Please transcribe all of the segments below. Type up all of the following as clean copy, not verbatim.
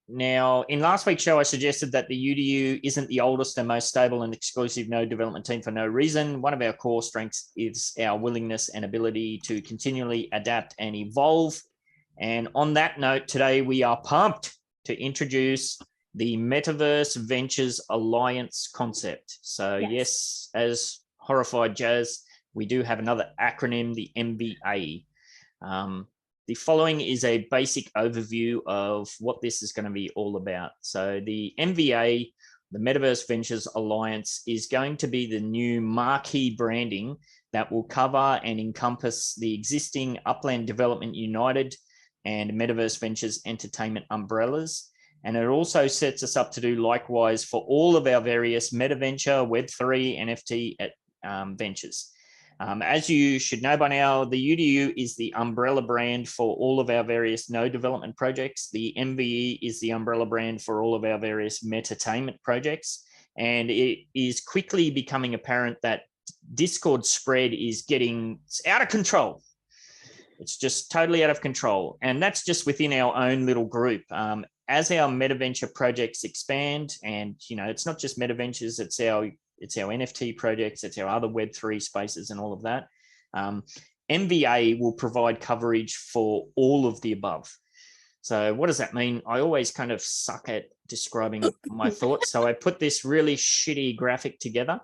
Now, in last week's show, I suggested that the UDU isn't the oldest and most stable and exclusive node development team for no reason. One of our core strengths is our willingness and ability to continually adapt and evolve. And on that note, today we are pumped to introduce the Metaverse Ventures Alliance concept. So yes, as horrified Jazz, we do have another acronym, the MVA. The following is a basic overview of what this is going to be all about. So the MVA, the Metaverse Ventures Alliance, is going to be the new marquee branding that will cover and encompass the existing Upland Development United and Metaverse Ventures Entertainment umbrellas. And it also sets us up to do likewise for all of our various Metaventure, Web3, NFT ventures. As you should know by now, the UDU is the umbrella brand for all of our various node development projects. The MVE is the umbrella brand for all of our various metattainment projects. And it is quickly becoming apparent that Discord spread is getting out of control. It's just totally out of control. And that's just within our own little group. As our Metaventure projects expand, and it's not just Metaventures, it's our NFT projects, it's our other Web3 spaces and all of that. MVA will provide coverage for all of the above. So what does that mean? I always kind of suck at describing my thoughts. So I put this really shitty graphic together.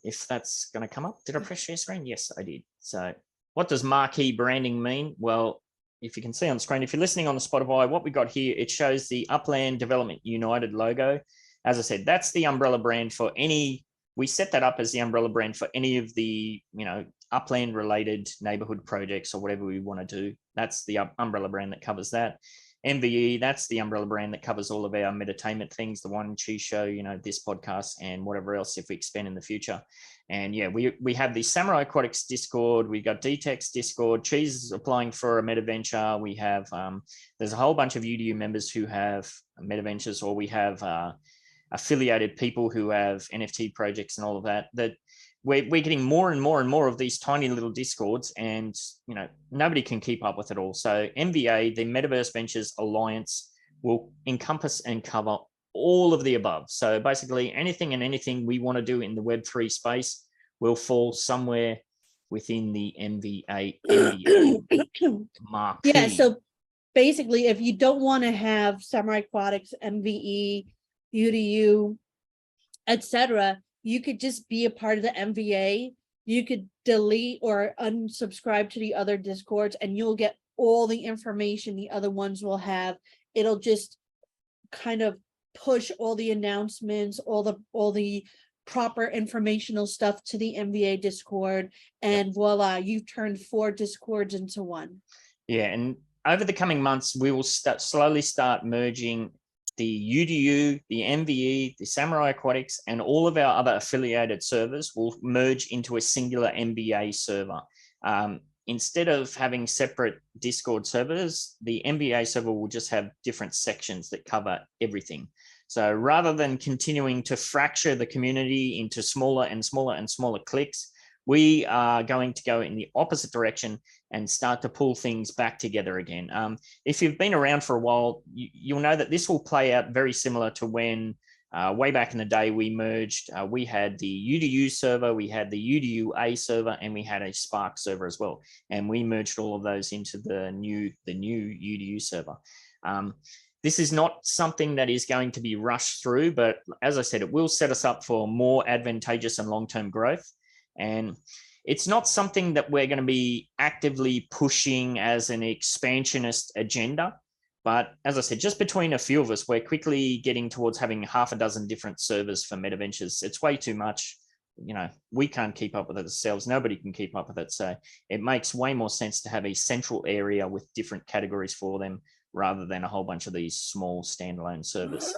If that's going to come up. Did I press share screen? Yes, I did. So what does marquee branding mean? Well, if you can see on screen, if you're listening on the Spotify, what we got here, it shows the Upland Development United logo. As I said, that's the umbrella brand for we set that up as the umbrella brand for any of the, upland related neighborhood projects or whatever we want to do. That's the umbrella brand that covers that. MVE, that's the umbrella brand that covers all of our metattainment things, the One Cheese Show, this podcast and whatever else if we expand in the future. And yeah, we have the Samurai Aquatics Discord, we got DTEX Discord, Cheese is applying for a Metaventure. We have, there's a whole bunch of UDU members who have Metaventures, or we have affiliated people who have NFT projects and all of that, we're getting more and more and more of these tiny little Discords, and nobody can keep up with it all. So MVA, the Metaverse Ventures Alliance, will encompass and cover all of the above. So basically anything and anything we want to do in the Web3 space will fall somewhere within the MVA marquee. Yeah, so basically if you don't want to have Samurai Aquatics, MVE, UDU, etc., you could just be a part of the MVA. You could delete or unsubscribe to the other Discords, and you'll get all the information the other ones will have. It'll just kind of push all the announcements, all the proper informational stuff to the MVA Discord, and voila, you've turned 4 Discords into 1. Yeah, and over the coming months, we will slowly start merging the UDU, the MVE, the Samurai Aquatics, and all of our other affiliated servers will merge into a singular MVA server. Instead of having separate Discord servers, the MVA server will just have different sections that cover everything. So rather than continuing to fracture the community into smaller and smaller and smaller cliques, we are going to go in the opposite direction and start to pull things back together again. If you've been around for a while, you'll know that this will play out very similar to when way back in the day we merged. We had the UDU server, we had the UDUA server, and we had a Spark server as well. And we merged all of those into the new UDU server. This is not something that is going to be rushed through, but as I said, it will set us up for more advantageous and long-term growth. And it's not something that we're going to be actively pushing as an expansionist agenda. But as I said, just between a few of us, we're quickly getting towards having 6 different servers for Metaventures. It's way too much. We can't keep up with it ourselves. Nobody can keep up with it. So it makes way more sense to have a central area with different categories for them, rather than a whole bunch of these small standalone servers.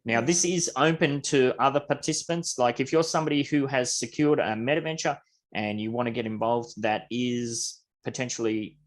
Now, this is open to other participants. Like if you're somebody who has secured a Metaventure and you want to get involved, that is potentially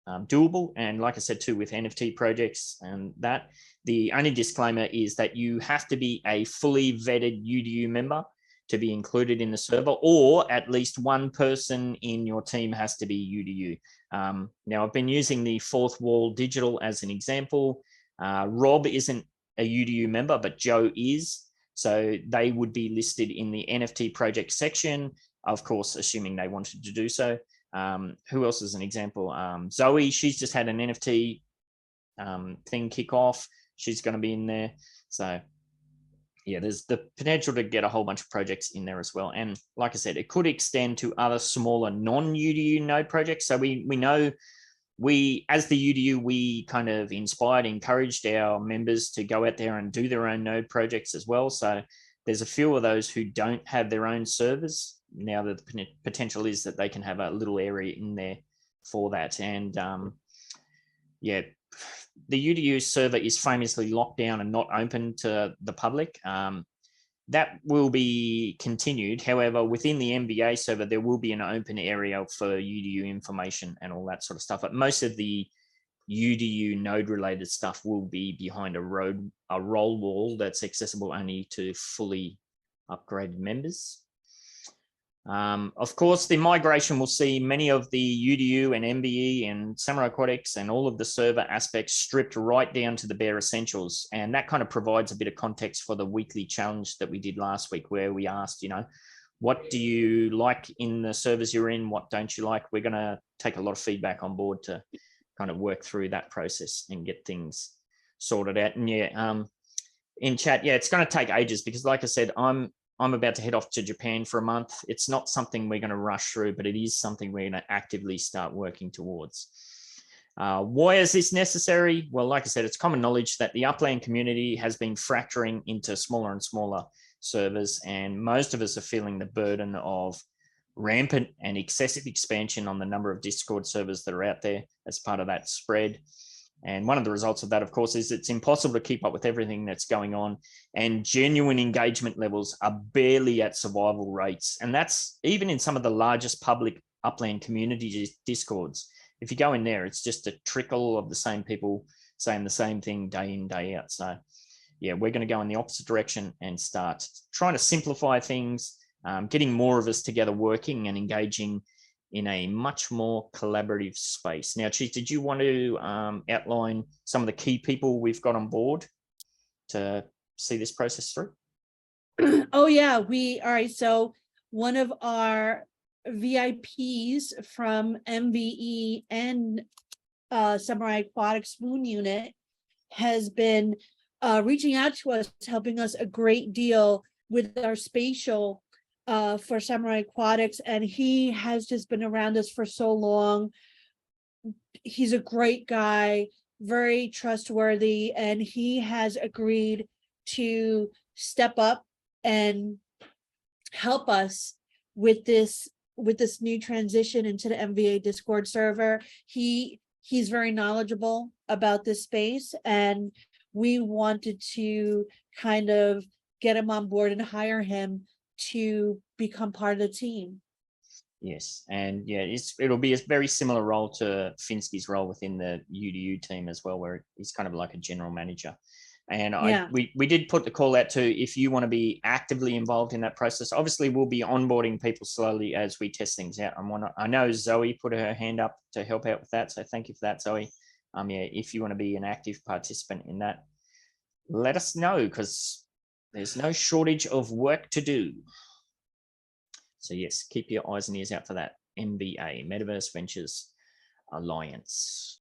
doable. And like I said, too, with NFT projects and that, the only disclaimer is that you have to be a fully vetted UDU member to be included in the server, or at least one person in your team has to be UDU. Now, I've been using the Fourth Wall Digital as an example. Rob isn't a UDU member, but Joe is. So they would be listed in the NFT project section, of course, assuming they wanted to do so. Who else is an example? Zoe, she's just had an NFT thing kick off. She's going to be in there. So yeah, there's the potential to get a whole bunch of projects in there as well. And like I said, it could extend to other smaller non-UDU node projects. So we know as the UDU, we kind of inspired, encouraged our members to go out there and do their own node projects as well. So there's a few of those who don't have their own servers. Now that the potential is that they can have a little area in there for that. And yeah, the UDU server is famously locked down and not open to the public. That will be continued. However, within the MVA server, there will be an open area for UDU information and all that sort of stuff. But most of the UDU node related stuff will be behind a roll wall that's accessible only to fully upgraded members. Of course, the migration will see many of the UDU and MBE and Samurai Aquatics and all of the server aspects stripped right down to the bare essentials. And that kind of provides a bit of context for the weekly challenge that we did last week, where we asked, what do you like in the servers you're in? What don't you like? We're going to take a lot of feedback on board to kind of work through that process and get things sorted out. And yeah, in chat, yeah, it's going to take ages because, like I said, I'm about to head off to Japan for a month. It's not something we're going to rush through, but it is something we're going to actively start working towards. Why is this necessary? Well, like I said, it's common knowledge that the Upland community has been fracturing into smaller and smaller servers, and most of us are feeling the burden of rampant and excessive expansion on the number of Discord servers that are out there as part of that spread. And one of the results of that, of course, is it's impossible to keep up with everything that's going on, and genuine engagement levels are barely at survival rates. And that's even in some of the largest public Upland community Discords. If you go in there, it's just a trickle of the same people saying the same thing day in, day out. So yeah, we're going to go in the opposite direction and start trying to simplify things, getting more of us together working and engaging in a much more collaborative space. Now, Cheese, did you want to outline some of the key people we've got on board to see this process through? Oh yeah, all right. So one of our VIPs from MVE and Samurai Aquatics Moon Unit has been reaching out to us, helping us a great deal with our spatial for Samurai Aquatics, and he has just been around us for so long. He's a great guy, very trustworthy, and he has agreed to step up and help us with this new transition into the MVA Discord server. He's very knowledgeable about this space, and we wanted to kind of get him on board and hire him to become part of the team. Yes, and yeah, it'll be a very similar role to Finsky's role within the UDU team as well, where he's kind of like a general manager. And yeah, we did put the call out to, if you want to be actively involved in that process. Obviously, we'll be onboarding people slowly as we test things out. I know Zoe put her hand up to help out with that, so thank you for that, Zoe. Yeah, if you want to be an active participant in that, let us know, because there's no shortage of work to do. So yes, keep your eyes and ears out for that. MVA, Metaverse Ventures Alliance.